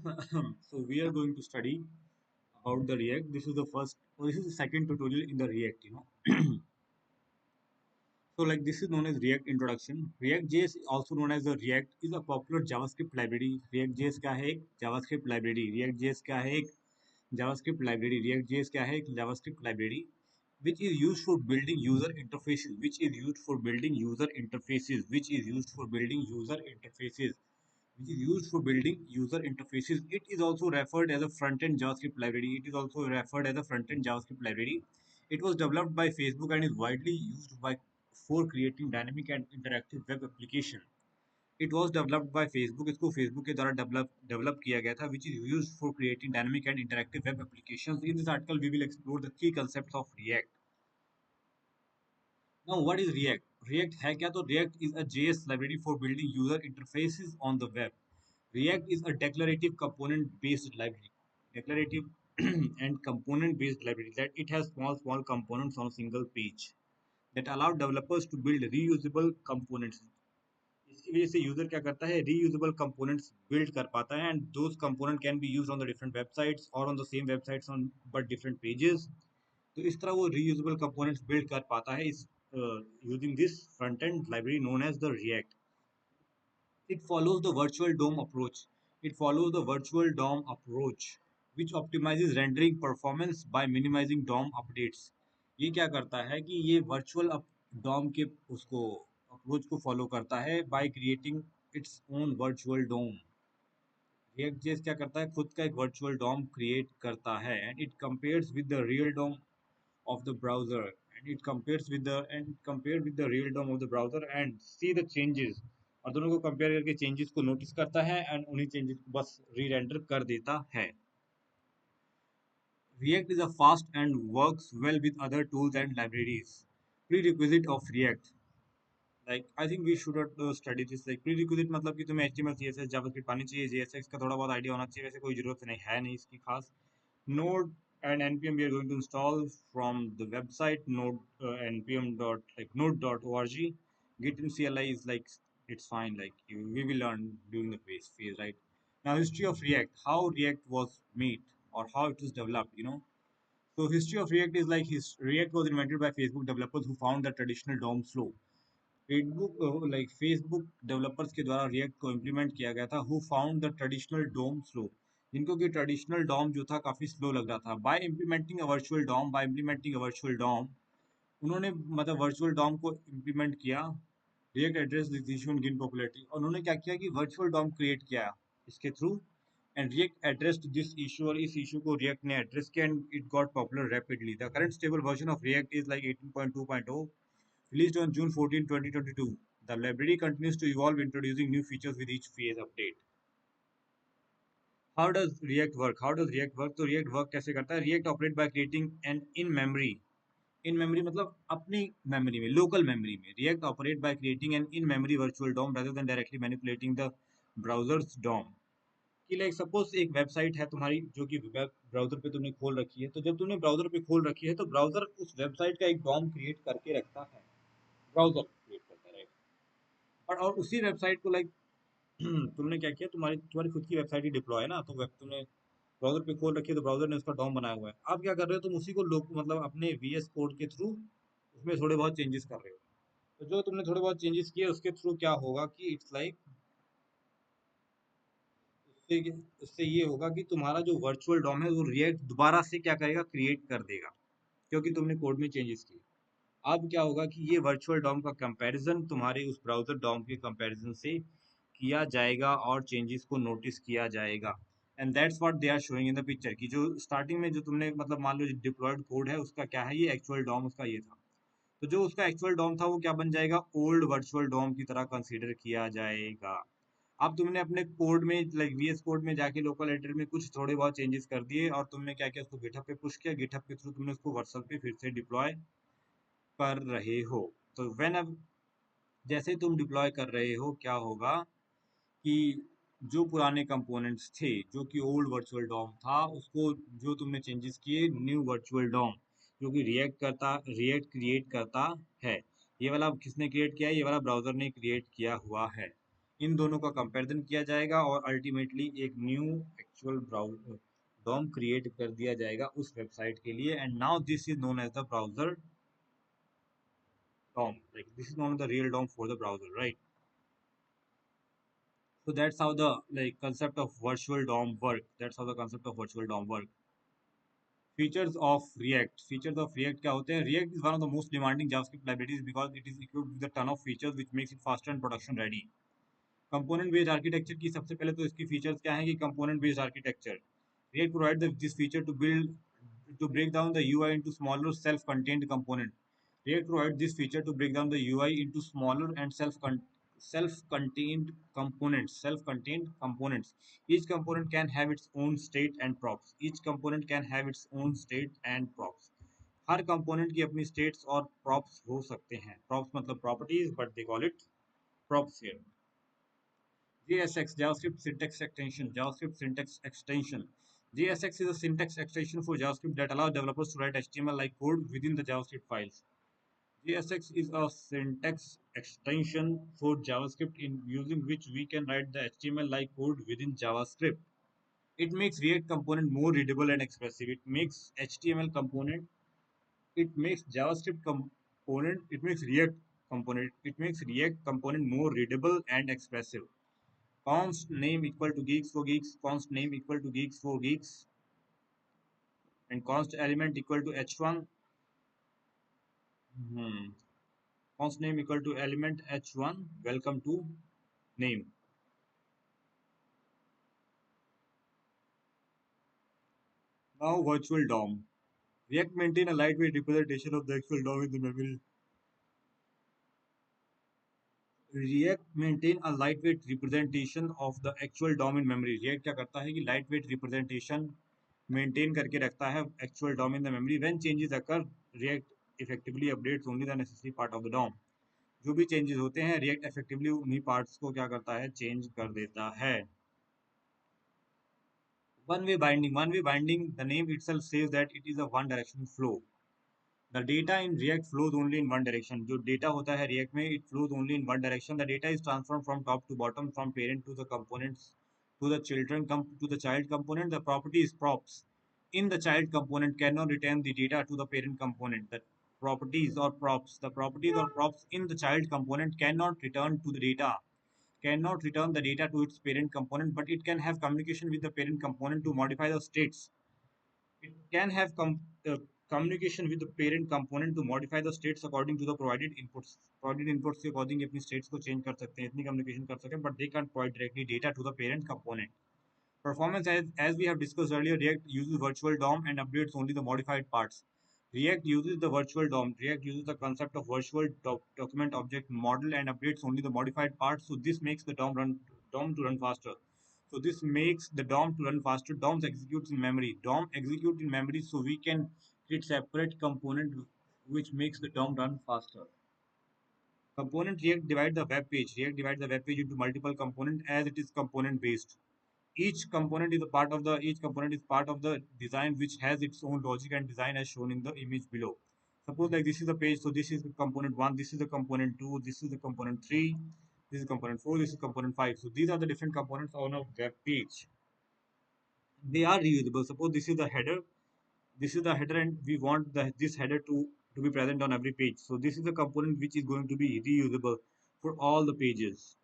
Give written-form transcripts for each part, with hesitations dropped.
So we are going to study about the React. This is the first, or this is the second tutorial in the React. So like this is known as React introduction. React.js, also known as the React, is a popular JavaScript library. React.js क्या है? एक JavaScript library. React.js क्या है? एक JavaScript library. React.js क्या है? एक JavaScript library, which is used for building user interfaces. Which is used for building user interfaces. Which is used for building user interfaces. Which is used for building user interfaces. It is also referred as a front-end JavaScript library. It is also referred as a front-end JavaScript library. It was developed by Facebook and is widely used by for creating dynamic and interactive web application. It was developed by Facebook. इसको Facebook के द्वारा develop किया गया था, which is used for creating dynamic and interactive web applications. In this article, we will explore the key concepts of React. Now, what is React? React है क्या? तो React is a JS library for building user interfaces on the web. React is a declarative component-based library. Declarative and component-based library that it has small components on a single page that allow developers to build reusable components. इसकी वजह से user क्या करता है? Reusable components build कर पाता है, and those component can be used on the different websites or on the same websites on but different pages. तो इस तरह वो reusable components build कर पाता है इस using this front-end library known as the React. It follows the virtual DOM approach. It follows the virtual DOM approach, which optimizes rendering performance by minimizing DOM updates. ये क्या करता है कि ये virtual DOM के उसको approach को follow करता है by creating its own virtual DOM. React.js क्या करता है? खुद का एक virtual DOM create करता है, and it compares with the real DOM of the browser, and it compares with the and compare with the real DOM of the browser and see the changes. और दोनों को compare करके changes को notice करता है and उन्हीं changes को बस री-रेंडर कर देता है. React is a fast and works well with other tools and libraries. Prerequisite of React. Like I think we should study this. Like prerequisite मतलब कि तुम्हें HTML, CSS, JavaScript आनी चाहिए. JSX का थोड़ा बहुत आइडिया होना चाहिए. वैसे कोई जरूरत नहीं है नहीं इसकी खास. Node and npm we are going to install from the website node npm dot like node.org. Git and CLI is like it's fine, like we will learn during the phase, right? Now history of React, how React was made or how it was developed. So history of React is like React was invented by Facebook developers who found the traditional DOM slow. Facebook developers के द्वारा React को implement किया गया था, who found the traditional DOM slow, जिनको कि traditional Dom जो था काफ़ी स्लो लग रहा था. By implementing a virtual DOM उन्होंने मतलब वर्चुअल डॉम को इम्प्लीमेंट किया. React address this issue and gain popularity. उन्होंने क्या किया कि वर्चुअल डॉम क्रिएट किया इसके through, and React addressed this issue, और इस इशू को रिएक्ट ने एड्रेस किया and it got popular rapidly. The current stable version of React is like 18.2.0, released on June 14, 2022. The library continues to evolve, introducing new features with each phase update. How does React work? How does React work? तो React work कैसे करता है? React operate by creating an in-memory. In-memory मतलब अपनी memory में, local memory में. React operate by creating an in-memory virtual DOM rather than directly manipulating the browser's DOM. कि like suppose एक वेबसाइट है तुम्हारी जो कि वेब ब्राउजर पे तुमने खोल रखी है, तो जब तुमने ब्राउजर पे खोल रखी है तो ब्राउजर उस वेबसाइट का एक डॉम क्रिएट करके रखता है, ब्राउजर क्रिएट करता रहेगा. और उसी वेबसाइट को लाइक तुमने क्या किया, तुम्हारी खुद की वेबसाइट ही डिप्लॉय है ना, तो वेब तुमने ब्राउजर पे खोल रखी है तो ब्राउजर ने उसका डॉम बनाया हुआ है. आप क्या कर रहे हो, तुम उसी को लोग मतलब अपने VS कोड के थ्रू उसमें थोड़े बहुत चेंजेस कर रहे हो. तो जो तुमने थोड़े बहुत चेंजेस किए उसके थ्रू क्या होगा कि इट्स लाइक उससे उससे ये होगा कि तुम्हारा जो वर्चुअल डॉम है वो रिएक्ट दोबारा से क्या करेगा, क्रिएट कर देगा, क्योंकि तुमने कोड में चेंजेस किए. अब क्या होगा कि ये वर्चुअल डॉम का कंपैरिजन तुम्हारे उस ब्राउजर डॉम के कंपैरिजन से किया जाएगा और चेंजेस को नोटिस किया जाएगा. And that's what they are showing in the picture कि जो स्टार्टिंग में जो तुमने मतलब मान लो डिप्लॉयड कोड है उसका क्या है, ये एक्चुअल डॉम उसका ये था. तो जो उसका एक्चुअल डॉम था वो क्या बन जाएगा, ओल्ड वर्चुअल डॉम की तरह कंसीडर किया जाएगा. अब तुमने अपने कोड में लाइक VS कोड में जाके लोकल एडिटर में कुछ थोड़े बहुत चेंजेस कर दिए और तुमने क्या किया, उसको गिटहब पे पुश किया, गिटहब के थ्रू तुमने उसको वर्सल पे फिर से डिप्लॉय कर रहे हो. तो व्हेन अब जैसे तुम डिप्लॉय कर रहे हो क्या होगा कि जो पुराने कंपोनेंट्स थे जो कि ओल्ड वर्चुअल डॉम था उसको जो तुमने चेंजेस किए न्यू वर्चुअल डॉम जो कि रिएक्ट क्रिएट करता है. ये वाला किसने क्रिएट किया है, ये वाला ब्राउजर ने क्रिएट किया हुआ है. इन दोनों का कंपैरिजन किया जाएगा और अल्टीमेटली एक new actual browser DOM create कर दिया जाएगा उस वेबसाइट के लिए, and now this is known as the browser DOM. Like this is known as the real DOM for the browser, right? So that's how the like concept of virtual DOM work. That's how the concept of virtual DOM work. Features of React. Features of React क्या होते हैं? React is one of the most demanding JavaScript libraries because it is equipped with a ton of features which makes it faster and production ready. Component based architecture की सबसे पहले तो इसकी features क्या है कि component based architecture React provides this feature to build to break down the UI into smaller self-contained component. React provides this feature to break down the UI into smaller and self-contained components. Self-contained components. Each component can have its own state and props. Each component can have its own state and props. Her component की अपनी states और props हो सकते हैं. Props मतलब properties, but they call it props here. JSX, JavaScript Syntax Extension. JavaScript Syntax Extension. JSX is a syntax extension for JavaScript that allows developers to write HTML-like code within the JavaScript files. JSX is a syntax extension for JavaScript in using which we can write the HTML-like code within JavaScript. It makes React component more readable and expressive. It makes HTML component. It makes JavaScript component. It makes React component. It makes React component more readable and expressive. Const name equal to geeks for geeks, const name equal to geeks for geeks, and const element equal to h1. Const name equal to element h1. Welcome to name. Now virtual DOM. React maintain a lightweight representation of the actual DOM in the memory. React maintain a lightweight representation of the actual DOM in memory. React क्या करता है कि lightweight representation maintain करके रखता है actual DOM in the memory. When changes occur, React effectively updates only the necessary part of the DOM. जो भी changes होते हैं रिएक्ट इफेक्टिवली उन्हीं पार्ट्स को क्या करता है, चेंज कर देता है. One way binding the name itself says that it is a one direction flow. The data in React flows only in one direction. जो डेटा होता है रिएक्ट में it flows only in one direction. The data is transform from top to bottom, from parent to the components to the children to the child component. The property is props in the child component cannot return the data to the parent component. The properties or props, the properties or props in the child component cannot return the data to its parent component, but it can have communication with the parent component to modify the states. It can have communication with the parent component to modify the states according to the provided inputs. Provided inputs के according अपनी states को change कर सकते हैं, इतनी communication कर सकते हैं, but they can't provide directly data to the parent component. Performance, as we have discussed earlier, React uses virtual DOM and updates only the modified parts. React uses the virtual DOM. React uses the concept of virtual document object model and updates only the modified parts. So this makes the DOM to run faster. So this makes the DOM to run faster. DOMs executes in memory. DOM execute in memory, so we can create separate component which makes the DOM run faster. Component React divide the web page. React divide the web page into multiple component as it is component based. Each component is part of the design which has its own logic and design as shown in the image below. Suppose like this is the page, so this is the component 1, this is the component 2, this is the component 3, this is component 4, this is component 5. So these are the different components on a web page. They are reusable. Suppose this is the header, and we want this header to be present on every page. So this is the component which is going to be reusable for all the pages.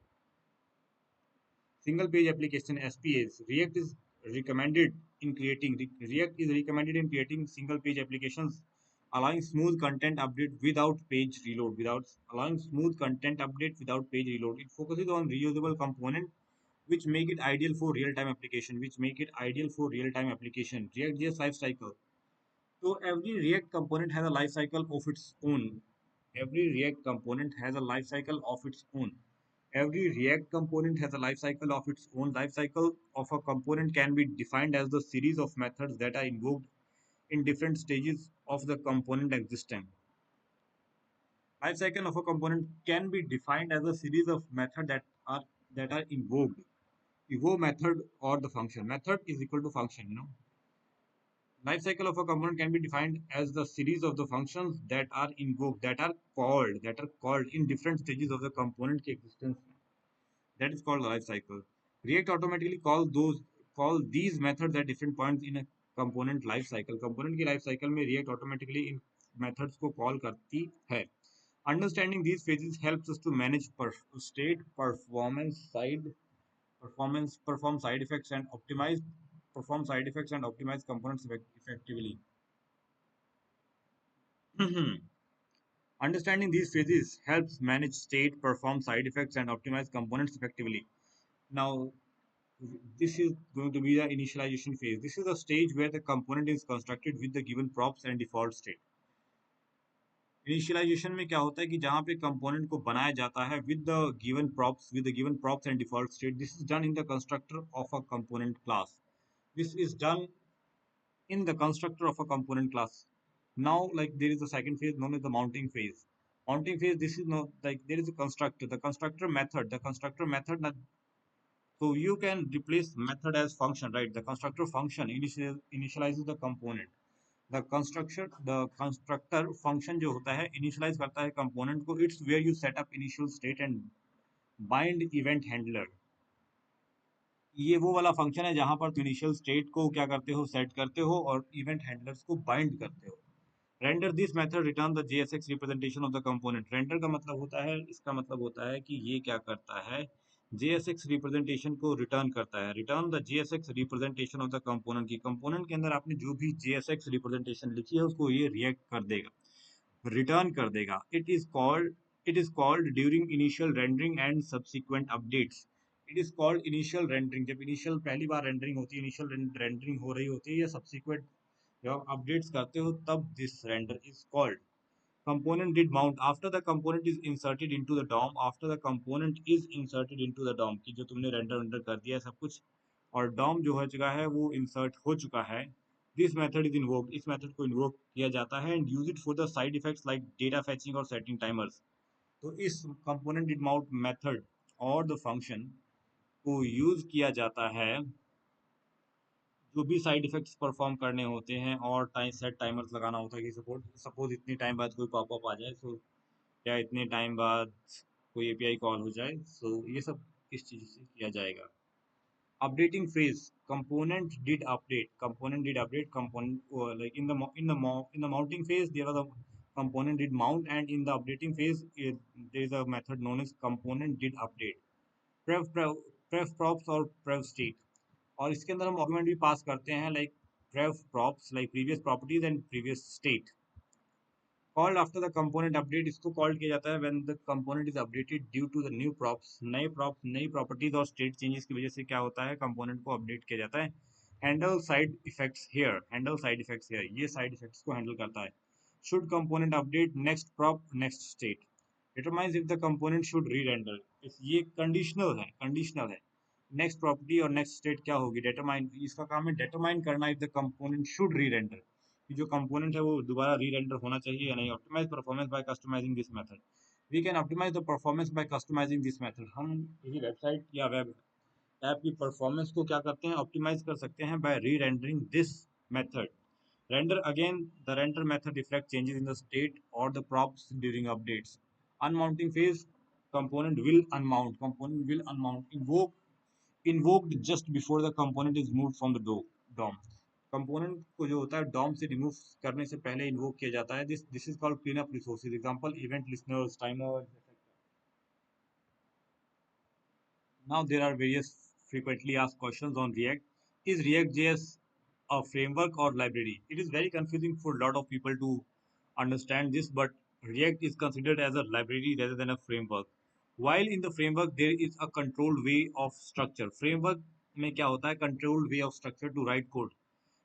Single page application SPAs. React is recommended in creating single page applications, allowing smooth content update without page reload. It focuses on reusable component which make it ideal for real-time application. React.js life cycle. So every React component has a life cycle of its own. Every React component has a life cycle of its own. Every React component has a life cycle of its own. Life cycle of a component can be defined as the series of methods that are invoked in different stages of the component existence. Life cycle of a component can be defined as a series of methods that are invoked. Evoke method or the function. Method is equal to function. Life cycle of a component can be defined as the series of the functions that are invoked, that are called in different stages of the component existence. That is called the life cycle. React automatically call these methods at different points in a component life cycle. Component की life cycle में React automatically इन methods को call करती है. Understanding these phases helps us to manage state, perform side effects and optimize components effectively. Understanding these phases helps manage state, perform side effects, and optimize components effectively. Now, this is going to be the initialization phase. This is a stage where the component is constructed with the given props and default state. Initialization में क्या होता है कि जहाँ पे component को बनाया जाता है with the given props and default state. This is done in the constructor of a component class. This is done in the constructor of a component class. Now, like there is a second phase known as the mounting phase. Mounting phase, this is no like there is a constructor, the constructor method. So you can replace method as function, right? The constructor function initializes the component. The constructor function जो होता है initialize करता है component को. It's where you set up initial state and bind event handler. ये वो वाला function है जहां पर तुम इनिशियल स्टेट को क्या करते हो, सेट करते हो और इवेंट हैंडलर्स को बाइंड करते हो. Render this method return the JSX representation of the component. Render का मतलब होता है, इसका मतलब होता है कि ये क्या करता है, JSX रिप्रेजेंटेशन को रिटर्न करता है. Return the JSX representation of the component. की कंपोनेंट के अंदर आपने जो भी JSX रिप्रेजेंटेशन लिखी है उसको ये रिएक्ट कर देगा, रिटर्न कर देगा. It is called during initial rendering and subsequent updates. It is called initial rendering. जब इनिशियल पहली बार रेंडरिंग होती है, इनिशियल रेंडरिंग हो रही होती है, या सब्सिक्वेंट जब आप अपडेट्स करते हो तब this render is called. Component did mount after the component is inserted into the DOM. After the component is inserted into the DOM, कि जो तुमने रेंडर कर दिया है सब कुछ और DOM जो हो चुका है वो इंसर्ट हो चुका है. This method is invoked. इस मेथड को इन्वोक किया जाता है and use it for the side effects like data फैचिंग और सेटिंग टाइमर्स. तो इस कंपोनेंट डिड माउंट मेथड और द फंक्शन को यूज किया जाता है जो भी साइड इफेक्ट्स परफॉर्म करने होते हैं और सेट टाइमर्स लगाना होता है कि सपोज इतनी टाइम बाद कोई पॉपअप आ जाए, सो या इतने टाइम बाद कोई एपीआई कॉल हो जाए. सो ये सब इस चीज़ से किया जाएगा. Updating phase. Component did update component like in the mounting phase there was a component did mount, and in the updating phase there is a method known as component did update. Pref props और prev state. और इसके अंदर हम argument भी पास करते हैं like prev props like previous properties and previous state. Called after the component update. इसको call किया जाता है when the component is updated due to the new props. नई प्रॉपर्टीज और स्टेट चेंजेस की वजह से क्या होता है, कंपोनेंट को अपडेट किया जाता है. Handle side effects here. ये साइड इफेक्ट्स को हैंडल करता है. Should component update next prop next state. Determines if the component should री रेंडर. ये कंडीशनल है. नेक्स्ट प्रॉपर्टी और नेक्स्ट स्टेट क्या होगी, डिटरमाइन. इसका काम है डिटरमाइन करना इफ द कंपोनेंट शुड री रेंडर, कि जो कंपोनेंट है वो दोबारा री रेंडर होना चाहिए या नहीं. Optimize performance by customizing this method. We can optimize the performance by customizing this method. हम किसी वेबसाइट या वेब ऐप की परफॉर्मेंस को क्या करते हैं, ऑप्टिमाइज कर सकते हैं बाय री rendering this method. Render again, the render method reflects changes in the state or the props during updates. Unmounting phase, component will unmount, invoked just before the component is moved from the DOM. Component को जो होता है Dom से remove करने से पहले invoke किया जाता है. This is called clean up resources. Example event listeners, timer. Now there are various frequently asked questions on React. Is React.js a framework or library? It is very confusing for a lot of people to understand this, but React is considered as a library rather than a framework. While in the framework there is a controlled way of structure. Framework में क्या होता है, controlled way of structure to write code.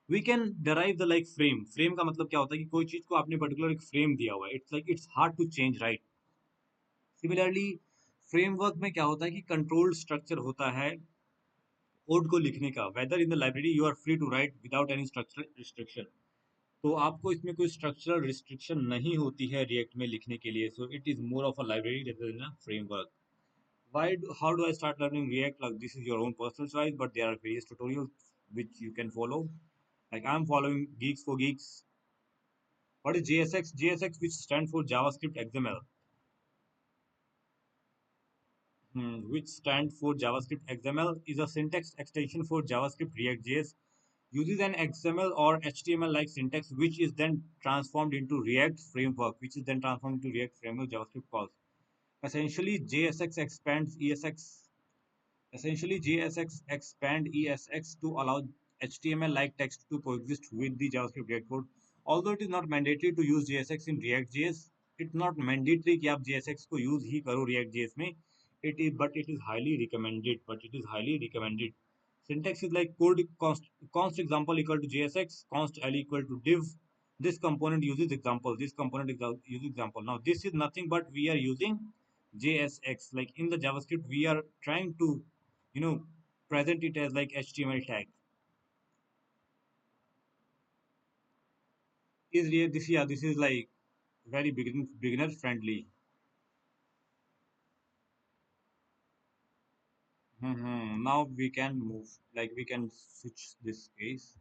We can derive the like frame. Frame का मतलब क्या होता है कि कोई चीज को आपने particular एक frame दिया हुआ है. It's like it's hard to change, right? Similarly framework में क्या होता है कि कंट्रोल्ड स्ट्रक्चर होता है कोड को लिखने का. Whether in the library you are free to write without any structural restriction. तो आपको इसमें कोई स्ट्रक्चरल रिस्ट्रिक्शन नहीं होती है रिएक्ट में लिखने के लिए. So it is more of a library rather than a framework. How do I start learning React? Like this is your own personal choice, but there are various tutorials which you can follow. Like I'm following Geeks for Geeks. What is JSX? JSX, which stands for JavaScript XML. which stand for JavaScript XML, is a syntax extension for JavaScript React.js. Uses an XML or HTML-like syntax, which is then transformed into React framework, which is then transformed into React framework JavaScript calls. Essentially, JSX expands ESX. Essentially, JSX expand ESX to allow HTML-like text to coexist with the JavaScript React code. Although it is not mandatory to use JSX in React.js, it's not mandatory कि आप JSX को use ही करो React.js में. It is, but it is highly recommended. But it is highly recommended. Syntax is like code const example equal to JSX, const L equal to div. This component uses example. This component uses example. Now this is nothing but we are using JSX. Like in the JavaScript, we are trying to, you know, present it as like HTML tag. Is this, yeah, this is like very beginner friendly. Now we can move, like we can switch this case.